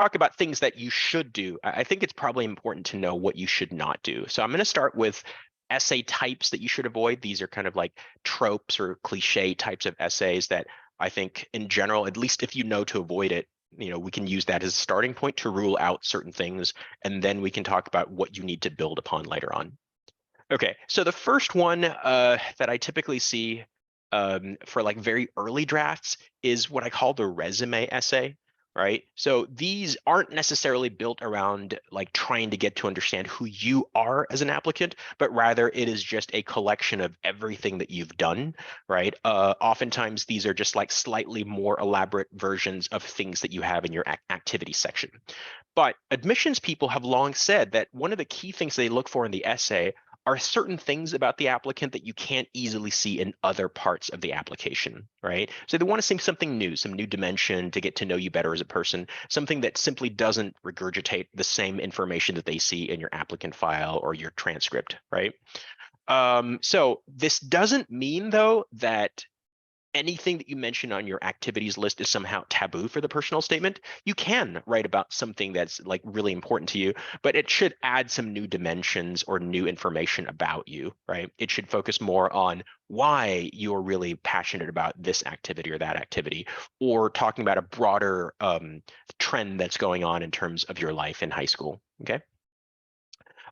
talk about things that you should do, I think it's probably important to know what you should not do. So I'm going to start with essay types that you should avoid. These are kind of like tropes or cliche types of essays that I think in general, at least if you know to avoid it, we can use that as a starting point to rule out certain things, and then we can talk about what you need to build upon later on. Okay, so the first one that I typically see for like very early drafts is what I call the resume essay, right? So these aren't necessarily built around like trying to get to understand who you are as an applicant, but rather it is just a collection of everything that you've done, right? Oftentimes these are just like slightly more elaborate versions of things that you have in your activity section. But admissions people have long said that one of the key things they look for in the essay are certain things about the applicant that you can't easily see in other parts of the application, right? So they want to see something new, some new dimension to get to know you better as a person, something that simply doesn't regurgitate the same information that they see in your applicant file or your transcript, right? So this doesn't mean, though, that anything that you mention on your activities list is somehow taboo for the personal statement. You can write about something that's like really important to you, but it should add some new dimensions or new information about you, right? It should focus more on why you're really passionate about this activity or that activity, or talking about a broader trend that's going on in terms of your life in high school, okay?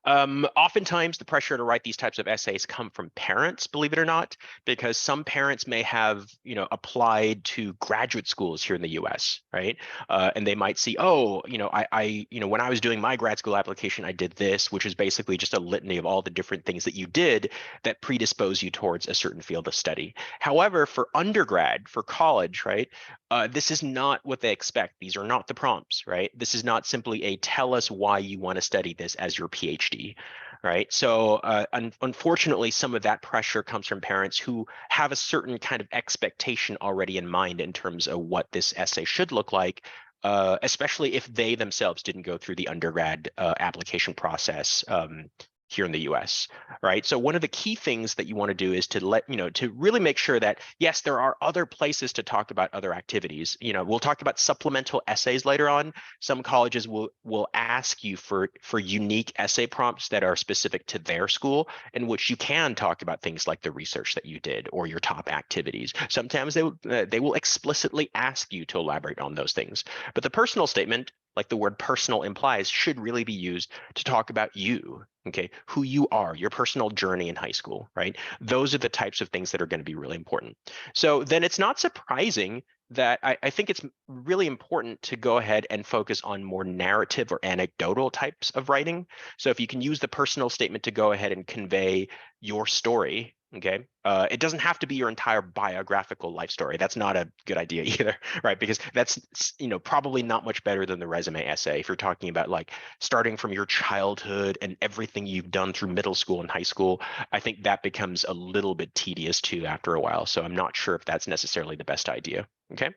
Oftentimes the pressure to write these types of essays come from parents, believe it or not, because some parents may have, applied to graduate schools here in the US, right? And they might see, oh, when I was doing my grad school application, I did this, which is basically just a litany of all the different things that you did that predispose you towards a certain field of study. However, for undergrad, for college, right, this is not what they expect. These are not the prompts, right? This is not simply a tell us why you want to study this as your PhD, right? So unfortunately, some of that pressure comes from parents who have a certain kind of expectation already in mind in terms of what this essay should look like, especially if they themselves didn't go through the undergrad application process here in the US, right? So one of the key things that you want to do is to to really make sure that, yes, there are other places to talk about other activities. We'll talk about supplemental essays later on. Some colleges will ask you for unique essay prompts that are specific to their school, in which you can talk about things like the research that you did or your top activities. Sometimes they will explicitly ask you to elaborate on those things. But the personal statement, like the word personal implies, should really be used to talk about you, okay, who you are, your personal journey in high school, right? Those are the types of things that are going to be really important. So then it's not surprising that I think it's really important to go ahead and focus on more narrative or anecdotal types of writing. So if you can use the personal statement to go ahead and convey your story, okay, it doesn't have to be your entire biographical life story. That's not a good idea either, right? Because that's probably not much better than the resume essay. If you're talking about like starting from your childhood and everything you've done through middle school and high school, I think that becomes a little bit tedious too after a while. So I'm not sure if that's necessarily the best idea. Okay.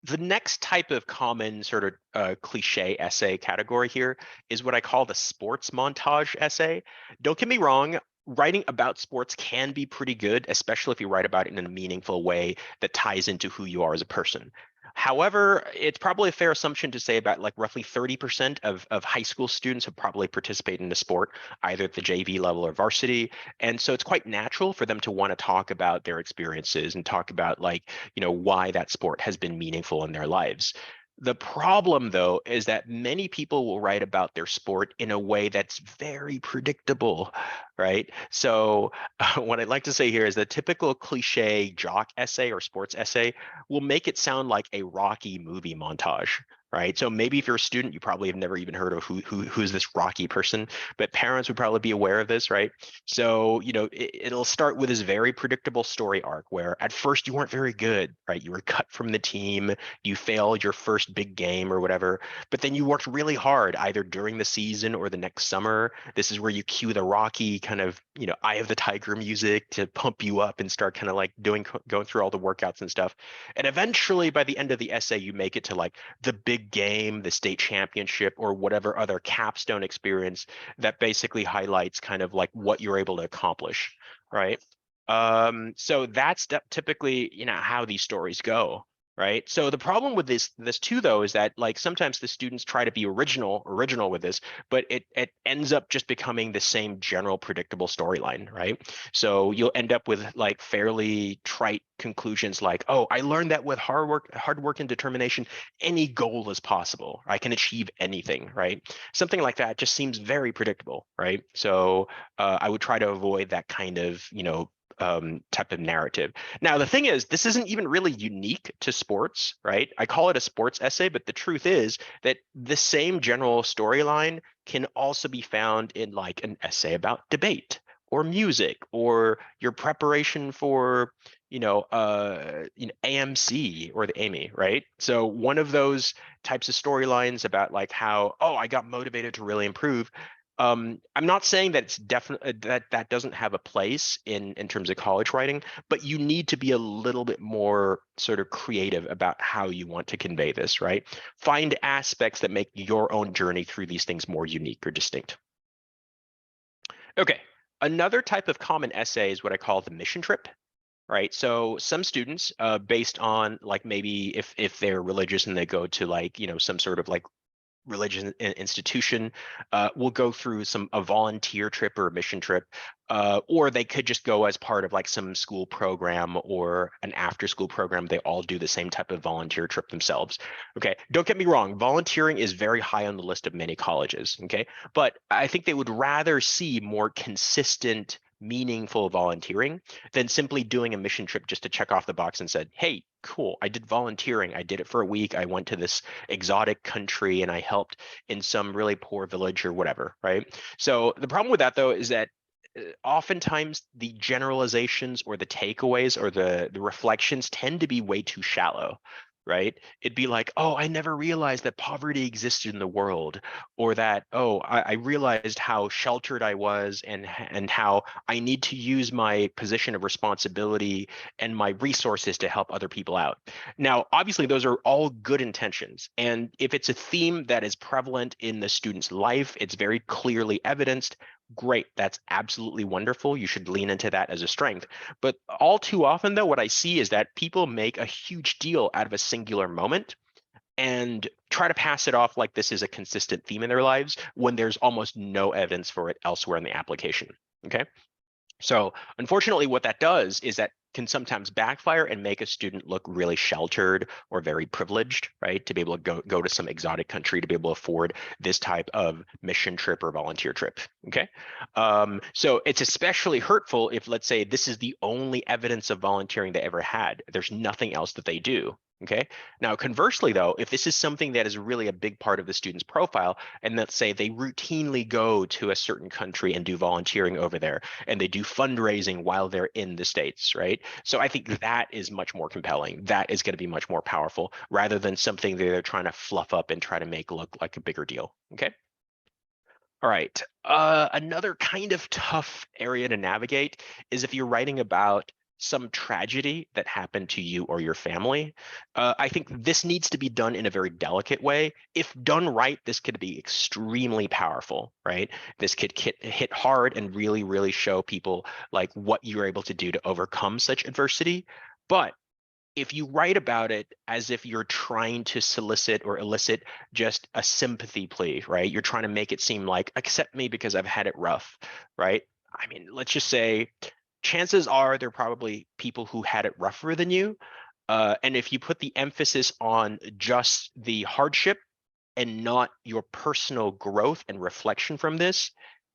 The next type of common sort of cliche essay category here is what I call the sports montage essay. Don't get me wrong, writing about sports can be pretty good, especially if you write about it in a meaningful way that ties into who you are as a person. However, it's probably a fair assumption to say about like roughly 30% of high school students have probably participated in a sport, either at the JV level or varsity. And so it's quite natural for them to want to talk about their experiences and talk about like, why that sport has been meaningful in their lives. The problem, though, is that many people will write about their sport in a way that's very predictable, right? So what I'd like to say here is the typical cliche jock essay or sports essay will make it sound like a Rocky movie montage, right? So maybe if you're a student, you probably have never even heard of who's this Rocky person, but parents would probably be aware of this, right? So, it'll start with this very predictable story arc where at first you weren't very good, right? You were cut from the team, you failed your first big game or whatever, but then you worked really hard either during the season or the next summer. This is where you cue the Rocky kind of, Eye of the Tiger music to pump you up and start kind of like going through all the workouts and stuff. And eventually by the end of the essay, you make it to like the big game, the state championship, or whatever other capstone experience that basically highlights kind of like what you're able to accomplish, right? So that's typically, how these stories go. right? So the problem with this too, though, is that like sometimes the students try to be original with this, but it ends up just becoming the same general predictable storyline, right? So you'll end up with like fairly trite conclusions like, oh, I learned that with hard work and determination, any goal is possible. I can achieve anything, right? Something like that just seems very predictable, right? So I would try to avoid that kind of, type of narrative. Now, the thing is, this isn't even really unique to sports, right? I call it a sports essay, but the truth is that the same general storyline can also be found in like an essay about debate or music or your preparation for, AMC or the Amy, right? So one of those types of storylines about like how, oh, I got motivated to really improve. I'm not saying that it's definitely that doesn't have a place in terms of college writing, but you need to be a little bit more sort of creative about how you want to convey this, right? Find aspects that make your own journey through these things more unique or distinct. Okay, another type of common essay is what I call the mission trip. Right. So some students, based on like maybe if they're religious and they go to like, some sort of like religious institution, will go through a volunteer trip or a mission trip, or they could just go as part of like some school program or an after school program. They all do the same type of volunteer trip themselves. Okay, don't get me wrong, volunteering is very high on the list of many colleges. Okay, but I think they would rather see more consistent, meaningful volunteering than simply doing a mission trip just to check off the box and said, hey, cool, I did volunteering. I did it for a week. I went to this exotic country and I helped in some really poor village or whatever, right? So the problem with that, though, is that oftentimes the generalizations or the takeaways or the reflections tend to be way too shallow, right? It'd be like, oh, I never realized that poverty existed in the world, or that, oh, I realized how sheltered I was and how I need to use my position of responsibility and my resources to help other people out. Now, obviously, those are all good intentions. And if it's a theme that is prevalent in the student's life, it's very clearly evidenced. Great, that's absolutely wonderful. You should lean into that as a strength. But all too often, though, what I see is that people make a huge deal out of a singular moment and try to pass it off like this is a consistent theme in their lives when there's almost no evidence for it elsewhere in the application. Okay. So unfortunately, what that does is that can sometimes backfire and make a student look really sheltered or very privileged, right? To be able to go to some exotic country to be able to afford this type of mission trip or volunteer trip, okay? So it's especially hurtful if, let's say, this is the only evidence of volunteering they ever had. There's nothing else that they do. Okay. Now, conversely, though, if this is something that is really a big part of the student's profile, and let's say they routinely go to a certain country and do volunteering over there, and they do fundraising while they're in the States, right? So I think that is much more compelling. That is going to be much more powerful rather than something that they're trying to fluff up and try to make look like a bigger deal. Okay. All right. Another kind of tough area to navigate is if you're writing about some tragedy that happened to you or your family. I think this needs to be done in a very delicate way. If done right, this could be extremely powerful, right? This could hit hard and really, really show people like what you're able to do to overcome such adversity. But if you write about it as if you're trying to solicit or elicit just a sympathy plea, right? You're trying to make it seem like, accept me because I've had it rough, right? I mean, let's just say chances are there are probably people who had it rougher than you. And if you put the emphasis on just the hardship and not your personal growth and reflection from this,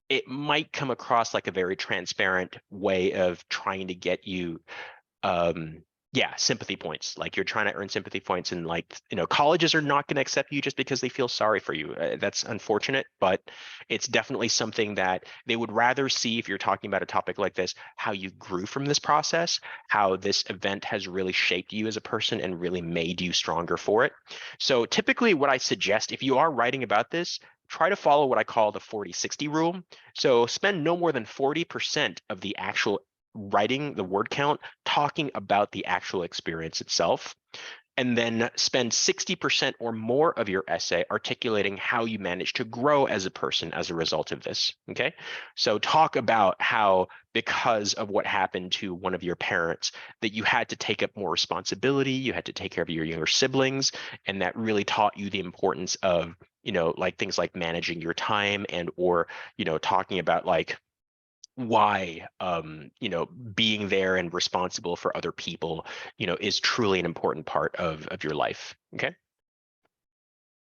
it might come across like a very transparent way of trying to get you sympathy points. Like you're trying to earn sympathy points, and like, colleges are not going to accept you just because they feel sorry for you. That's unfortunate, but it's definitely something that they would rather see if you're talking about a topic like this, how you grew from this process, how this event has really shaped you as a person and really made you stronger for it. So typically what I suggest, if you are writing about this, try to follow what I call the 40-60 rule. So spend no more than 40% of the actual writing, the word count, talking about the actual experience itself. and then spend 60% or more of your essay articulating how you managed to grow as a person as a result of this, okay? So talk about how, because of what happened to one of your parents, that you had to take up more responsibility, you had to take care of your younger siblings, and that really taught you the importance of, like things like managing your time and, or, talking about like why being there and responsible for other people is truly an important part of your life. Okay.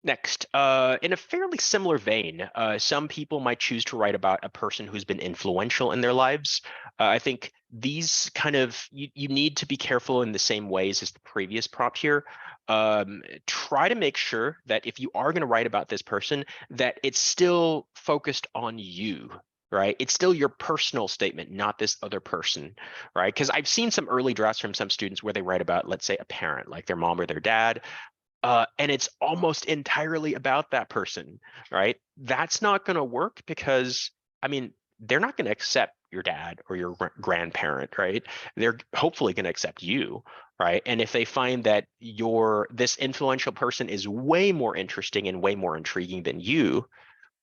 Next, in a fairly similar vein, some people might choose to write about a person who's been influential in their lives. I think these kind of, you need to be careful in the same ways as the previous prompt here. Try to make sure that if you are going to write about this person, that it's still focused on you, right? It's still your personal statement, not this other person, right? Because I've seen some early drafts from some students where they write about, let's say, a parent, like their mom or their dad, and it's almost entirely about that person, right? That's not going to work because, I mean, they're not going to accept your dad or your grandparent, right? They're hopefully going to accept you, right? And if they find that this influential person is way more interesting and way more intriguing than you,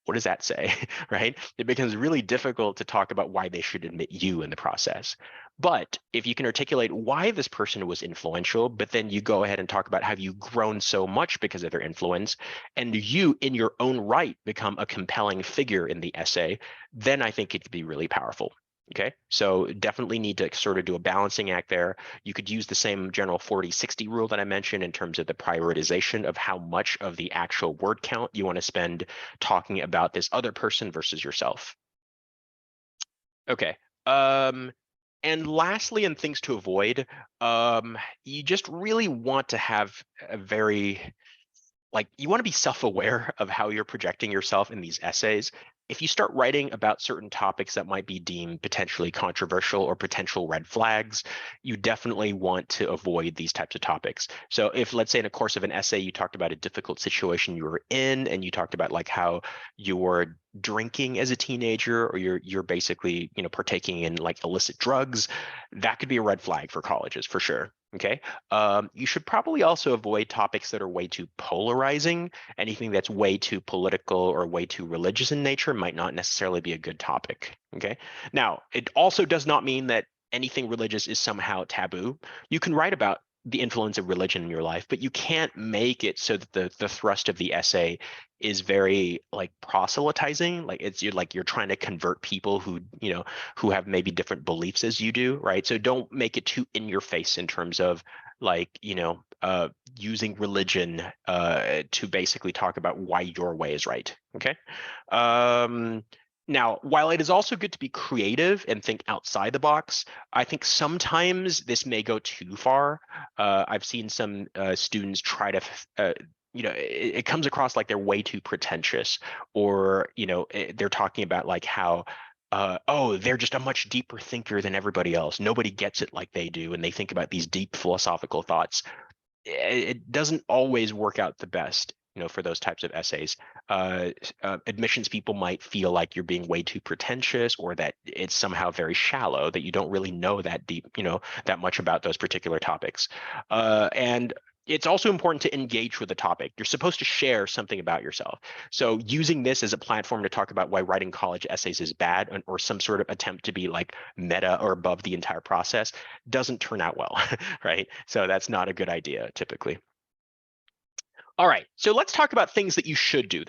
what does that say, right? It becomes really difficult to talk about why they should admit you in the process. But if you can articulate why this person was influential, but then you go ahead and talk about how you've grown so much because of their influence, and you in your own right become a compelling figure in the essay, then I think it could be really powerful. Okay, so definitely need to sort of do a balancing act there. You could use the same general 40-60 rule that I mentioned in terms of the prioritization of how much of the actual word count you want to spend talking about this other person versus yourself. Okay. And lastly, and things to avoid, you just really want to have a very, you want to be self-aware of how you're projecting yourself in these essays. If you start writing about certain topics that might be deemed potentially controversial or potential red flags, you definitely want to avoid these types of topics. So if, let's say, in a course of an essay, you talked about a difficult situation you were in, and you talked about like how you were drinking as a teenager, or you're basically, partaking in like illicit drugs, that could be a red flag for colleges for sure. Okay. You should probably also avoid topics that are way too polarizing. Anything that's way too political or way too religious in nature might not necessarily be a good topic. Okay. Now, it also does not mean that anything religious is somehow taboo. You can write about the influence of religion in your life, but you can't make it so that the thrust of the essay is very like proselytizing, like you're trying to convert people who who have maybe different beliefs as you do, right? So don't make it too in your face in terms of like using religion to basically talk about why your way is right. Okay. Now, while it is also good to be creative and think outside the box, I think sometimes this may go too far. I've seen some students try to, it comes across like they're way too pretentious, or, they're talking about like how, oh, they're just a much deeper thinker than everybody else. Nobody gets it like they do, and they think about these deep philosophical thoughts. It doesn't always work out the best, for those types of essays. Admissions people might feel like you're being way too pretentious, or that it's somehow very shallow, that you don't really know that deep, that much about those particular topics. And it's also important to engage with the topic. You're supposed to share something about yourself. So using this as a platform to talk about why writing college essays is bad, or some sort of attempt to be like meta or above the entire process, doesn't turn out well, right? So that's not a good idea typically. All right, so let's talk about things that you should do.